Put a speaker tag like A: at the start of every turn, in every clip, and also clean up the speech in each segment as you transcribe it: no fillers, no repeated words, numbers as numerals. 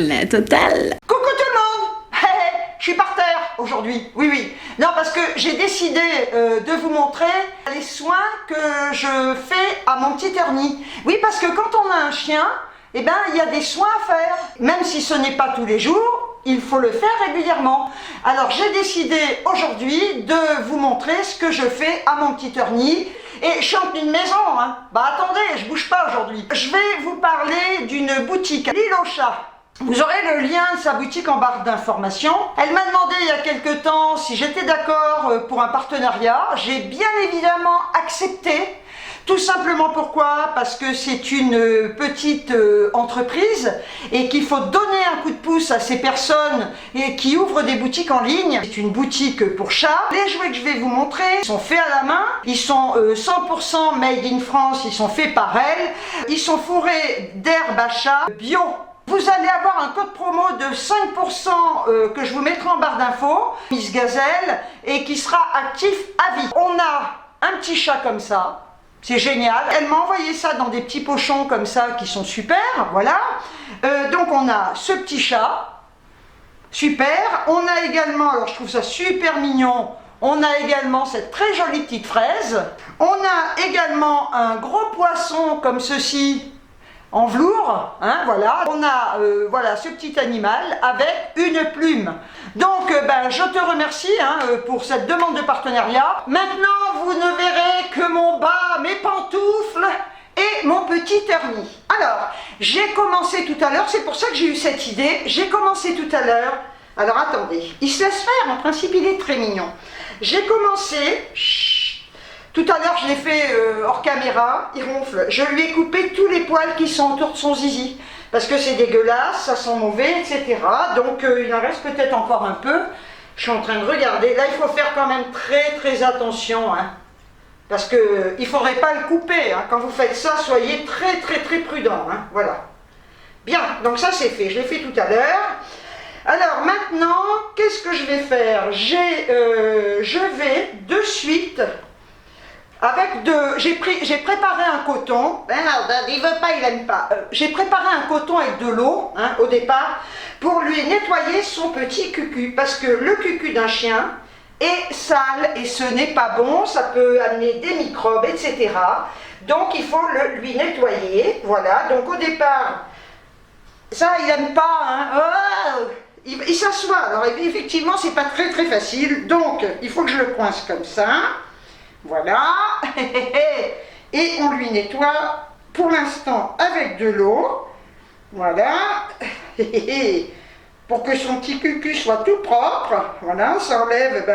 A: La totale.
B: Coucou tout le monde. Je suis par terre aujourd'hui, oui. Non, parce que j'ai décidé de vous montrer les soins que je fais à mon petit Ernie. Oui, parce que quand on a un chien, eh ben, il y a des soins à faire. Même si ce n'est pas tous les jours, il faut le faire régulièrement. Alors j'ai décidé aujourd'hui de vous montrer ce que je fais à mon petit Ernie. Et je suis en une maison, hein. Bah attendez, je bouge pas aujourd'hui. Je vais vous parler d'une boutique, L'Île au Chat. Vous aurez le lien de sa boutique en barre d'informations. Elle m'a demandé il y a quelque temps si j'étais d'accord pour un partenariat. J'ai bien évidemment accepté. Tout simplement pourquoi? Parce que c'est une petite entreprise et qu'il faut donner un coup de pouce à ces personnes qui ouvrent des boutiques en ligne. C'est une boutique pour chats. Les jouets que je vais vous montrer sont faits à la main. Ils sont 100% made in France, ils sont faits par elle. Ils sont fourrés d'herbe à chat bio. Vous allez avoir un code promo de 5% que je vous mettrai en barre d'infos, Miss Gazelle, et qui sera actif à vie. On a un petit chat comme ça, c'est génial. Elle m'a envoyé ça dans des petits pochons comme ça qui sont super, voilà. Donc on a ce petit chat, super. On a également, alors je trouve ça super mignon, on a également cette très jolie petite fraise. On a également un gros poisson comme ceci, en velours, hein, voilà. On a voilà ce petit animal avec une plume. Donc je te remercie pour cette demande de partenariat. Maintenant vous ne verrez que mon bas, mes pantoufles et mon petit Ernie. Alors j'ai commencé tout à l'heure, c'est pour ça que j'ai eu cette idée. J'ai commencé tout à l'heure. Alors attendez, il se laisse faire, en principe il est très mignon. J'ai commencé. Tout à l'heure, je l'ai fait hors caméra, il ronfle. Je lui ai coupé tous les poils qui sont autour de son zizi. Parce que c'est dégueulasse, ça sent mauvais, etc. Donc il en reste peut-être encore un peu. Je suis en train de regarder. Là, il faut faire quand même très attention. Hein, parce qu'il ne faudrait pas le couper. Hein. Quand vous faites ça, soyez très prudent. Hein, voilà. Bien, donc ça c'est fait. Je l'ai fait tout à l'heure. Alors maintenant, qu'est-ce que je vais faire? Je vais de suite... j'ai préparé un coton, il veut pas, il aime pas. J'ai préparé un coton avec de l'eau, hein, au départ, pour lui nettoyer son petit cucu, parce que le cucu d'un chien est sale et ce n'est pas bon, ça peut amener des microbes, etc. Donc il faut lui nettoyer, voilà. Donc au départ, ça il aime pas, hein. Oh, il s'assoit, alors effectivement c'est pas très facile, donc il faut que je le coince comme ça. Voilà, et on lui nettoie pour l'instant avec de l'eau, voilà, pour que son petit cucu soit tout propre, voilà, ça enlève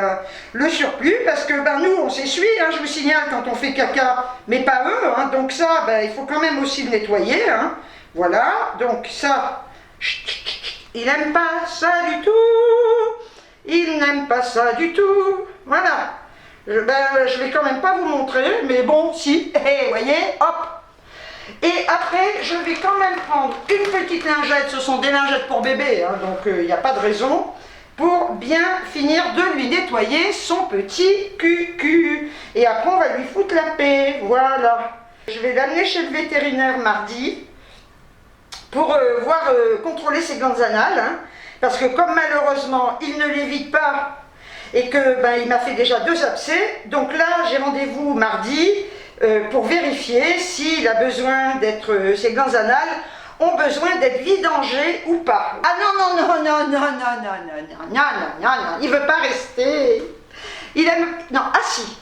B: le surplus, parce que nous on s'essuie, hein, je vous signale quand on fait caca, mais pas eux, hein, donc ça, il faut quand même aussi le nettoyer, hein, voilà, donc ça, il n'aime pas ça du tout, il n'aime pas ça du tout, voilà. Je vais quand même pas vous montrer, mais bon, si, vous voyez, hop. Et après, je vais quand même prendre une petite lingette, ce sont des lingettes pour bébé, hein, donc il n'y a pas de raison, pour bien finir de lui nettoyer son petit cucu. Et après, on va lui foutre la paix, voilà. Je vais l'amener chez le vétérinaire mardi, pour contrôler ses glandes anales, hein, parce que comme malheureusement, il ne les vide pas, et que il m'a fait déjà 2 abcès, donc là j'ai rendez-vous mardi pour vérifier s'il a besoin d'être, ses glandes anales ont besoin d'être vidangées ou pas. Ah non, il veut pas rester. Il aime, non, assis.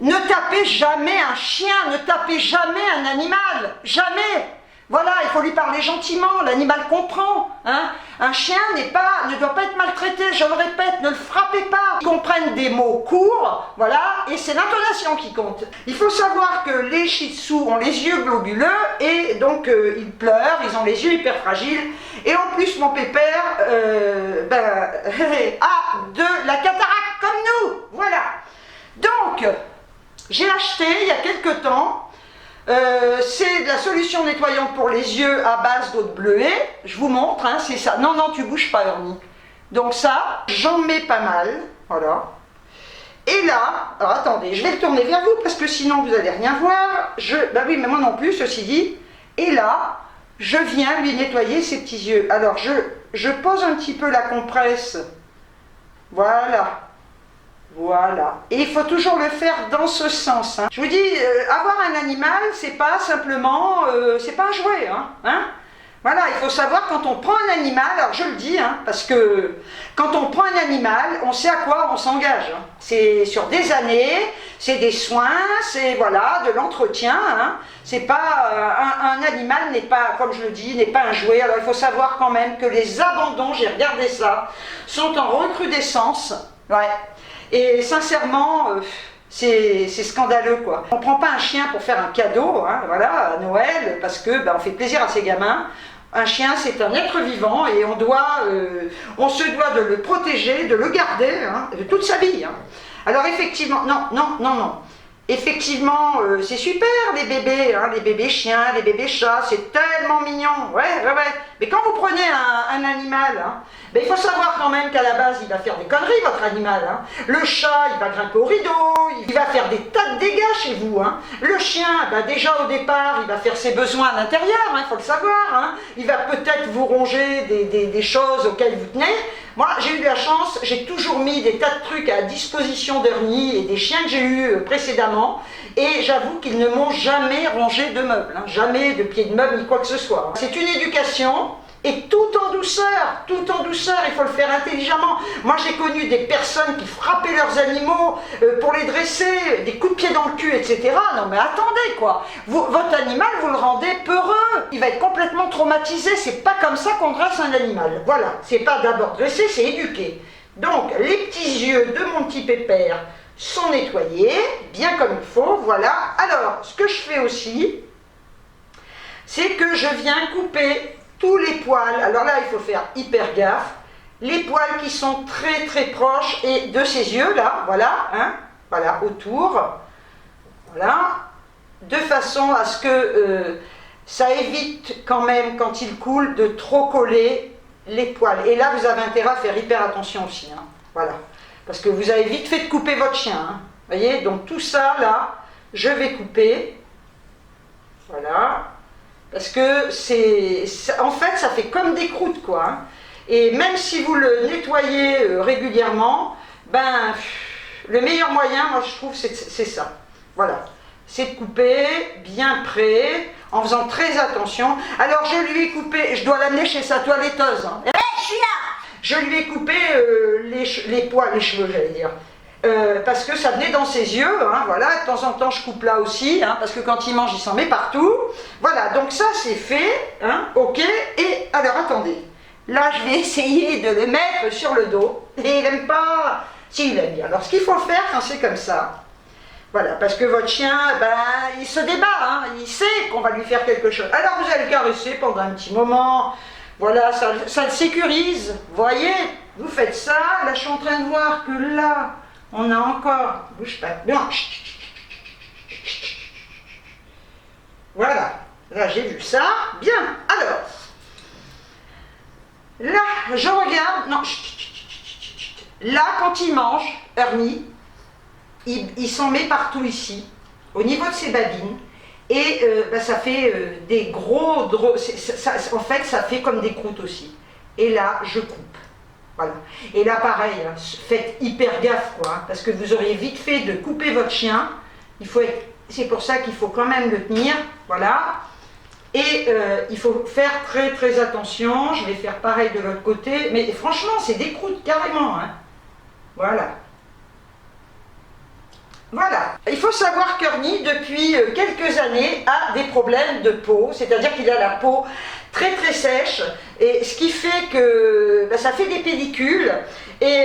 B: Ne tapez jamais un chien, ne tapez jamais un animal, jamais. Voilà, il faut lui parler gentiment, l'animal comprend. Hein. Un chien ne doit pas être maltraité, je le répète, ne le frappez pas. Ils comprennent des mots courts, voilà, et c'est l'intonation qui compte. Il faut savoir que les shih tzus ont les yeux globuleux, et donc ils pleurent, ils ont les yeux hyper fragiles, et en plus mon pépère a de la cataracte comme nous, voilà. Donc, j'ai acheté il y a quelque temps, c'est de la solution nettoyante pour les yeux à base d'eau de bleuet. Je vous montre, hein, c'est ça. Non, tu bouges pas, Ernie. Donc ça, j'en mets pas mal. Voilà. Et là, alors attendez, je vais le tourner vers vous parce que sinon vous n'allez rien voir. Oui, mais moi non plus, ceci dit. Et là, je viens lui nettoyer ses petits yeux. Alors je pose un petit peu la compresse, voilà, voilà. Et il faut toujours le faire dans ce sens, hein. Je vous dis, avoir un animal, c'est pas simplement, c'est pas un jouet, hein. Voilà, il faut savoir quand on prend un animal, alors je le dis, hein, parce que quand on prend un animal, on sait à quoi on s'engage, hein. C'est sur des années, c'est des soins, c'est voilà, de l'entretien, hein. C'est pas, un animal n'est pas, comme je le dis, n'est pas un jouet. Alors il faut savoir quand même que les abandons, j'ai regardé ça, sont en recrudescence, ouais. Et sincèrement, c'est scandaleux, quoi. On ne prend pas un chien pour faire un cadeau, hein, voilà, à Noël, parce que on fait plaisir à ses gamins. Un chien, c'est un être vivant et on se doit de le protéger, de le garder, hein, de toute sa vie, hein. Alors effectivement, non. Effectivement, c'est super les bébés, hein, les bébés chiens, les bébés chats, c'est tellement mignon, ouais. Mais quand vous prenez un animal, hein, il faut savoir quand même qu'à la base, il va faire des conneries, votre animal, hein. Le chat, il va grimper au rideau, il va faire des tas de dégâts chez vous, hein. Le chien, déjà au départ, il va faire ses besoins à l'intérieur, hein, il faut le savoir, hein. Il va peut-être vous ronger des choses auxquelles vous tenez. Moi, j'ai eu de la chance, j'ai toujours mis des tas de trucs à disposition d'Ernie et des chiens que j'ai eus précédemment, et j'avoue qu'ils ne m'ont jamais rongé de meubles, hein, jamais de pied de meuble ni quoi que ce soit. C'est une éducation, et tout en douceur, il faut le faire intelligemment. Moi j'ai connu des personnes qui frappaient leurs animaux pour les dresser, des coups de pied dans le cul, etc. Non mais attendez quoi, votre animal vous le rendez peureux, il va être complètement traumatisé, c'est pas comme ça qu'on dresse un animal. Voilà, c'est pas d'abord dresser, c'est éduquer. Donc les petits yeux de mon petit pépère sont nettoyés, bien comme il faut, voilà. Alors, ce que je fais aussi, c'est que je viens couper tous les poils, alors là il faut faire hyper gaffe, les poils qui sont très très proches et de ses yeux là, voilà, hein, voilà, autour, voilà, de façon à ce que ça évite quand même quand il coule de trop coller les poils. Et là vous avez intérêt à faire hyper attention aussi, hein, voilà, parce que vous avez vite fait de couper votre chien, hein, voyez, donc tout ça là, je vais couper, voilà. Parce que en fait, ça fait comme des croûtes, quoi, hein. Et même si vous le nettoyez régulièrement, le meilleur moyen, moi je trouve, c'est ça. Voilà. C'est de couper bien près, en faisant très attention. Alors je lui ai coupé, je dois l'amener chez sa toiletteuse, hein. Je suis là. Je lui ai coupé les poils, les cheveux, j'allais dire. Parce que ça venait dans ses yeux, hein, voilà, de temps en temps je coupe là aussi, hein, parce que quand il mange il s'en met partout, voilà, donc ça c'est fait, hein, ok, et alors attendez, là je vais essayer de le mettre sur le dos, et il n'aime pas, si il aime bien, alors ce qu'il faut faire quand c'est comme ça, voilà, parce que votre chien, il se débat, hein, il sait qu'on va lui faire quelque chose, alors vous allez le caresser pendant un petit moment, voilà, ça le sécurise, vous voyez, vous faites ça, là je suis en train de voir que là, on a encore, bouge pas, non, voilà, là j'ai vu ça, bien, alors, là je regarde, non, là quand il mange, Ernie, il s'en met partout ici, au niveau de ses babines, et ça fait des gros, en fait ça fait comme des croûtes aussi, et là je coupe. Voilà. Et là pareil, hein, faites hyper gaffe quoi, hein, parce que vous auriez vite fait de couper votre chien, c'est pour ça qu'il faut quand même le tenir, voilà, et il faut faire très très attention, je vais faire pareil de l'autre côté, mais franchement c'est des croûtes carrément, hein. Voilà. Voilà, il faut savoir qu'Ernie, depuis quelques années, a des problèmes de peau, c'est-à-dire qu'il a la peau très très sèche, et ce qui fait que ça fait des pellicules, et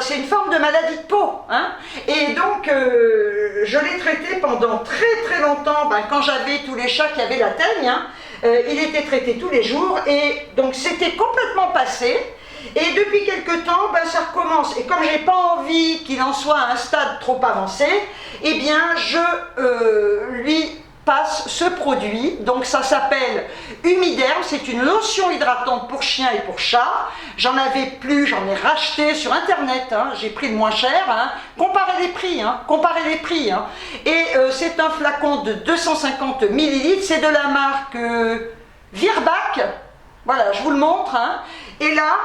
B: c'est une forme de maladie de peau, hein. Et donc je l'ai traité pendant très très longtemps, quand j'avais tous les chats qui avaient la teigne, hein, il était traité tous les jours, et donc c'était complètement passé. Et depuis quelque temps, ça recommence. Et comme j'ai pas envie qu'il en soit à un stade trop avancé, eh bien je lui passe ce produit. Donc ça s'appelle Humiderm, c'est une lotion hydratante pour chien et pour chat. J'en avais plus, j'en ai racheté sur internet, hein, j'ai pris le moins cher, hein. Comparez les prix, hein, comparez les prix, hein. Et c'est un flacon de 250 ml, c'est de la marque Virbac, voilà, je vous le montre, hein. Et là,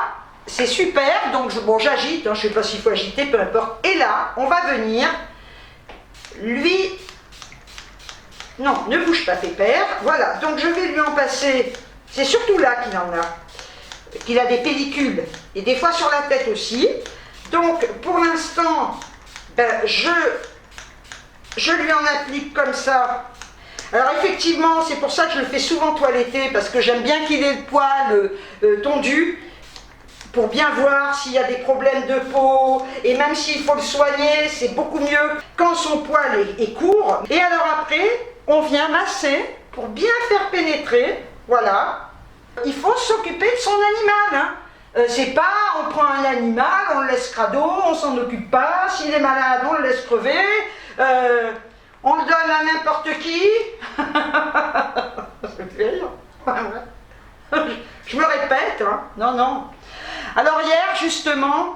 B: c'est super, donc bon, j'agite, hein, je ne sais pas s'il faut agiter, peu importe. Et là, on va venir lui... Non, ne bouge pas Pépère, voilà, donc je vais lui en passer, c'est surtout là qu'il en a, qu'il a des pellicules, et des fois sur la tête aussi. Donc, pour l'instant, ben, je lui en applique comme ça. Alors effectivement, c'est pour ça que je le fais souvent toiletter, parce que j'aime bien qu'il ait le poil tondu, pour bien voir s'il y a des problèmes de peau, et même s'il faut le soigner, c'est beaucoup mieux quand son poil est court. Et alors après, on vient masser pour bien faire pénétrer, voilà. Il faut s'occuper de son animal, hein. C'est pas, on prend un animal, on le laisse crado, on s'en occupe pas, s'il est malade, on le laisse crever, on le donne à n'importe qui. Je me répète, hein. Non, non. Alors hier, justement,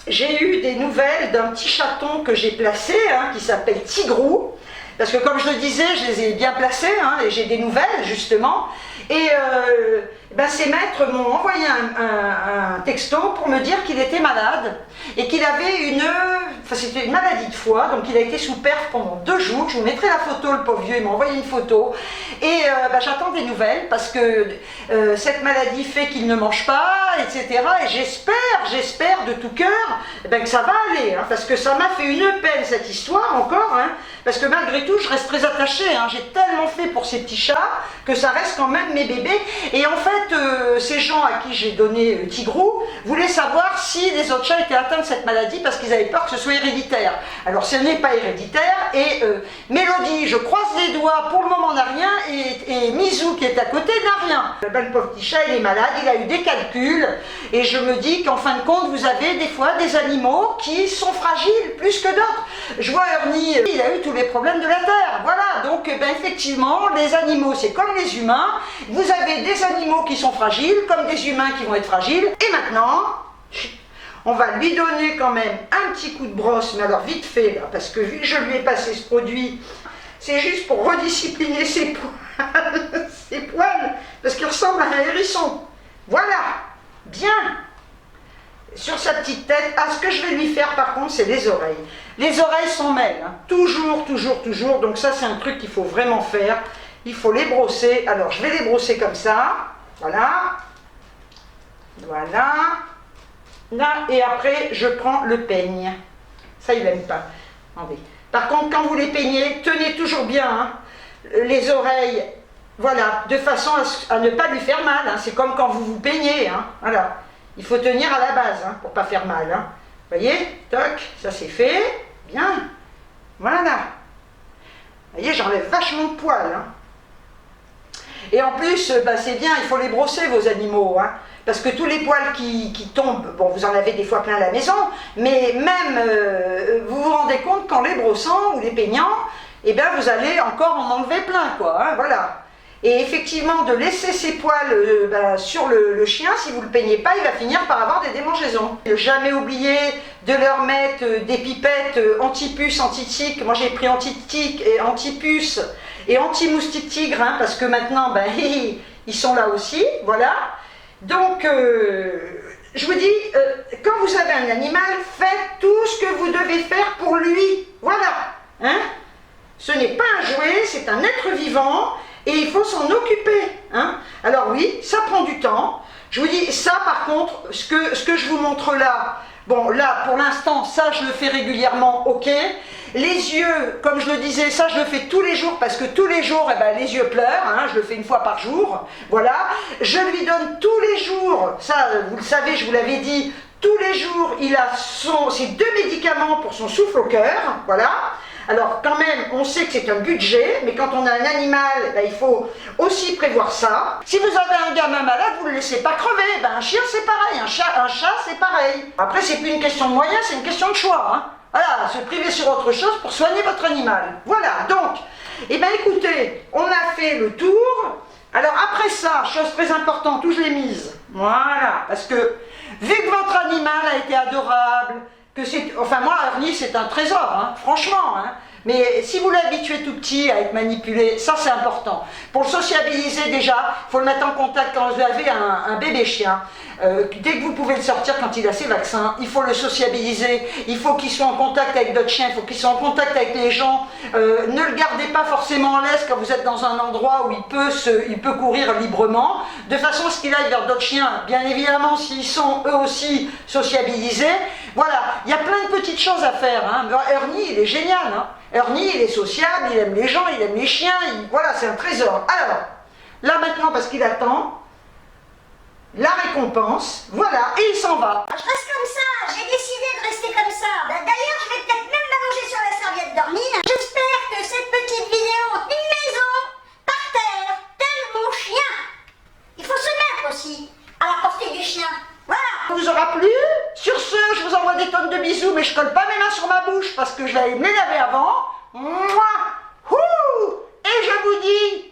B: j'ai eu des nouvelles d'un petit chaton que j'ai placé, hein, qui s'appelle Tigrou, parce que comme je le disais, je les ai bien placés, hein, et j'ai des nouvelles, justement. Et ben, ces maîtres m'ont envoyé un texto pour me dire qu'il était malade et qu'il avait c'était une maladie de foie, donc il a été sous perf pendant 2 jours. Je vous mettrai la photo, le pauvre vieux, il m'a envoyé une photo. Et ben, j'attends des nouvelles parce que cette maladie fait qu'il ne mange pas, etc. Et j'espère de tout cœur ben, que ça va aller, hein, parce que ça m'a fait une peine cette histoire encore, hein, parce que malgré tout je reste très attachée, hein, j'ai tellement fait pour ces petits chats que ça reste quand même mes bébés. Et en fait, ces gens à qui j'ai donné Tigrou voulaient savoir si les autres chats étaient atteints de cette maladie parce qu'ils avaient peur que ce soit héréditaire. Alors ce n'est pas héréditaire, et Mélodie, je croise les doigts, pour le moment n'a rien, et Misou qui est à côté n'a rien. Le pauvre petit chat, il est malade, il a eu des calculs, et je me dis qu'en fin de compte, vous avez des fois des animaux qui sont fragiles plus que d'autres. Je vois Ernie, il a eu tous les problèmes de la Terre, voilà. Donc ben, effectivement, les animaux, c'est comme les humains, vous avez des animaux qui sont fragiles, comme des humains qui vont être fragiles, et maintenant, on va lui donner quand même un petit coup de brosse, mais alors vite fait, là, parce que vu que je lui ai passé ce produit, c'est juste pour rediscipliner ses poils, ses poils, parce qu'il ressemble à un hérisson. Voilà, bien, sur sa petite tête. Ah, ce que je vais lui faire par contre, c'est les oreilles. Les oreilles sont mêlées, hein. Toujours, toujours, toujours, donc ça c'est un truc qu'il faut vraiment faire. Il faut les brosser. Alors je vais les brosser comme ça, voilà, voilà, là, et après je prends le peigne. Ça il n'aime pas. Attendez. Par contre, quand vous les peignez, tenez toujours bien, hein, les oreilles, voilà, de façon à ne pas lui faire mal, hein. C'est comme quand vous vous peignez, hein, voilà. Il faut tenir à la base, hein, pour ne pas faire mal, hein. Vous voyez, toc, ça c'est fait, bien, voilà. Vous voyez, j'enlève vachement de poils, hein. Et en plus, bah, c'est bien, il faut les brosser vos animaux, hein, parce que tous les poils qui tombent, bon, vous en avez des fois plein à la maison, mais même, vous vous rendez compte qu'en les brossant ou les peignant, eh bien, vous allez encore en enlever plein, quoi, hein, voilà. Et effectivement, de laisser ces poils bah, sur le chien, si vous ne le peignez pas, il va finir par avoir des démangeaisons. Ne jamais oublier de leur mettre des pipettes anti-puce, anti-tique. Moi, j'ai pris anti-tique et anti-puce et anti-moustique tigre, hein, parce que maintenant, ben, ils sont là aussi, voilà. Donc, je vous dis, quand vous avez un animal, faites tout ce que vous devez faire pour lui, voilà. Hein. Ce n'est pas un jouet, c'est un être vivant, et il faut s'en occuper, hein. Alors oui, ça prend du temps. Je vous dis, ça par contre, ce que je vous montre là, bon là pour l'instant, ça je le fais régulièrement, ok. Les yeux, comme je le disais, ça je le fais tous les jours, parce que tous les jours, eh ben, les yeux pleurent, hein, je le fais 1 fois par jour, voilà. Je lui donne tous les jours, ça vous le savez, je vous l'avais dit, tous les jours, il a ses 2 médicaments pour son souffle au cœur, voilà. Alors quand même, on sait que c'est un budget, mais quand on a un animal, ben, il faut aussi prévoir ça. Si vous avez un gamin malade, vous ne le laissez pas crever. Ben, un chien c'est pareil, un chat c'est pareil. Après c'est plus une question de moyens, c'est une question de choix, hein. Voilà, se priver sur autre chose pour soigner votre animal. Voilà, donc, eh bien écoutez, on a fait le tour. Alors après ça, chose très importante, où je l'ai mise, voilà, parce que vu que votre animal a été adorable, que c'est, enfin moi Ernie c'est un trésor, hein, franchement, hein. Mais si vous l'habituez tout petit à être manipulé, ça c'est important. Pour le sociabiliser déjà, il faut le mettre en contact quand vous avez un bébé chien. Dès que vous pouvez le sortir quand il a ses vaccins, il faut le sociabiliser, il faut qu'il soit en contact avec d'autres chiens, il faut qu'il soit en contact avec les gens. Ne le gardez pas forcément en laisse quand vous êtes dans un endroit où il peut courir librement, de façon à ce qu'il aille vers d'autres chiens. Bien évidemment, s'ils sont eux aussi sociabilisés, voilà, il y a plein de petites choses à faire. Hein. Ernie, il est génial. Hein. Ernie, il est sociable, il aime les gens, il aime les chiens, voilà, c'est un trésor. Alors, là maintenant, parce qu'il attend, la récompense, voilà, et il s'en va.
A: Je reste comme ça, j'ai décidé de rester comme ça. D'ailleurs, je vais peut-être même m'allonger sur la serviette dormir. J'espère que cette petite vidéo d'une maison, par terre, tel mon chien. Il faut se mettre aussi à la portée du chien. Voilà.
B: Ça vous aura plu? Sur ce, je vous envoie des tonnes de bisous, mais je colle pas mes mains sur ma bouche parce que je vais aller me les laver avant. Mouah. Ouh. Et je vous dis